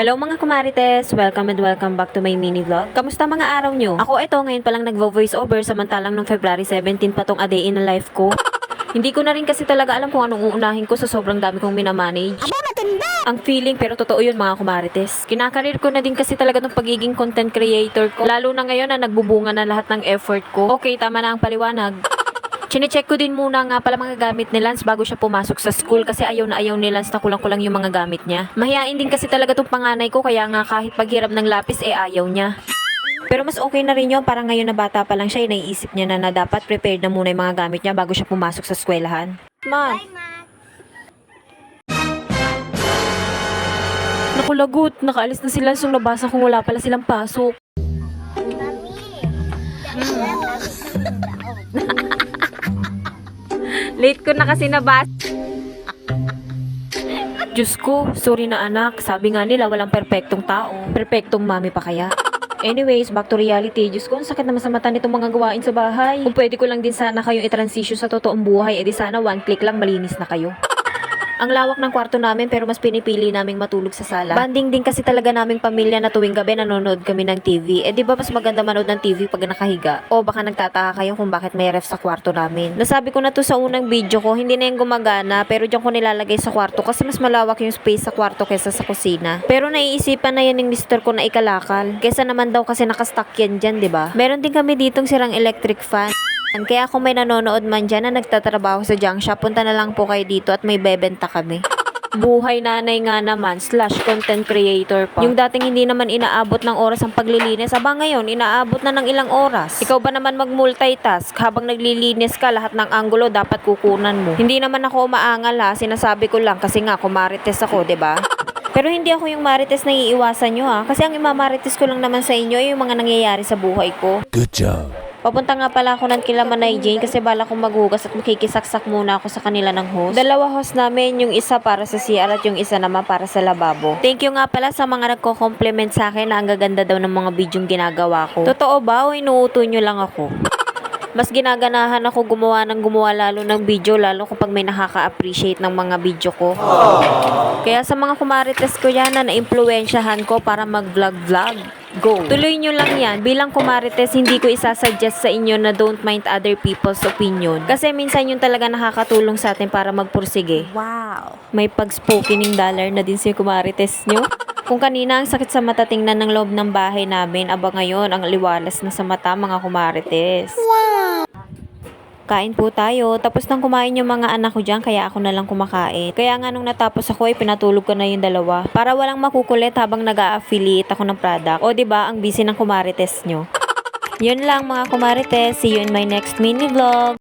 Hello mga kumarites! Welcome and welcome back to my mini vlog. Kamusta mga araw nyo? Ako ngayon palang nagvo-voice over samantalang nung February 17 pa tong a day in a life ko. Hindi ko na rin kasi talaga alam kung anong uunahin ko sa sobrang dami kong minamanage. Ang feeling pero totoo yun mga kumarites. Kinakarir ko na din kasi talaga tong pagiging content creator ko. Lalo na ngayon na nagbubunga na lahat ng effort ko. Okay, tama na ang paliwanag. Chine-check ko din muna nga pala mga gamit ni Lance bago siya pumasok sa school kasi ayaw na ayaw ni Lance na kulang-kulang yung mga gamit niya. Mahihain din kasi talaga tong panganay ko kaya nga kahit paghiram ng lapis ayaw niya. Pero mas okay na rin yun, parang ngayon na bata pa lang siya, naiisip niya na dapat prepared na muna yung mga gamit niya bago siya pumasok sa eskwelahan. Ma! Naku lagot, nakaalis na si Lance nung nabasa kung wala pala silang pasok. Late ko na kasi nabasa. Diyos ko, sorry na anak. Sabi nga nila walang perpektong tao. Perpektong mami pa kaya? Anyways, back to reality. Diyos ko, ang sakit naman sa mata nitong mga gawain sa bahay. Kung pwede ko lang din sana kayong i-transition sa totoong buhay, edi sana one click lang malinis na kayo. Ang lawak ng kwarto namin pero mas pinipili naming matulog sa sala. Banding din kasi talaga naming pamilya na tuwing gabi nanonood kami ng TV. Eh di ba mas maganda manood ng TV pag nakahiga? O baka nagtataka kayo kung bakit may ref sa kwarto namin. Nasabi ko na to sa unang video ko, hindi na yung gumagana pero diyan ko nilalagay sa kwarto kasi mas malawak yung space sa kwarto kaysa sa kusina. Pero naiisipan na yan ng mister ko na ikalakal. Kesa naman daw kasi nakastock yan dyan, di ba? Meron din kami ditong sirang electric fan. Kaya kung may nanonood man dyan na nagtatrabaho sa junk shop, punta na lang po kayo dito at may bebenta kami. Buhay nanay nga naman / content creator pa. Yung dating hindi naman inaabot ng oras ang paglilinis, aba ngayon inaabot na ng ilang oras. Ikaw ba naman mag-multitask? Habang naglilinis ka, lahat ng anggulo dapat kukunan mo. Hindi naman ako umaangal ha, sinasabi ko lang kasi nga kumarites ako, 'di ba? Pero hindi ako yung marites na iiwasan nyo ha, kasi ang imamarites ko lang naman sa inyo ay yung mga nangyayari sa buhay ko. Good job. Papunta nga pala ako ng kila Manay Jane kasi bala kong maghugas at makikisaksak muna ako sa kanila ng host. Dalawa host namin, yung isa para sa CR at yung isa naman para sa lababo. Thank you nga pala sa mga nagko-compliment sa akin na ang gaganda daw ng mga bidyong ginagawa ko. Totoo ba o inuuto nyo lang ako? Mas ginaganahan ako gumawa lalo ng video lalo kapag may nakaka-appreciate ng mga video ko. Kaya sa mga kumarites ko yan na naimpluwensyahan ko para mag-vlog. Go! Tuloy nyo lang yan. Bilang kumarites, hindi ko isasuggest sa inyo na don't mind other people's opinion. Kasi minsan yun talaga nakakatulong sa atin para magpursige. Wow! May pag-spokening dollar na din si kumarites nyo. Kung kanina ang sakit sa mata tingnan ng loob ng bahay namin, aba ngayon ang liwalas na sa mata mga kumarites. Wow! Kain po tayo. Tapos nang kumain yung mga anak ko dyan, kaya ako na lang kumakain. Kaya nga nung natapos ako ay pinatulog ko na yung dalawa. Para walang makukulit habang nag-a-affiliate ako ng product. O diba, ang busy ng kumarites nyo. Yun lang mga kumarites. See you in my next mini vlog.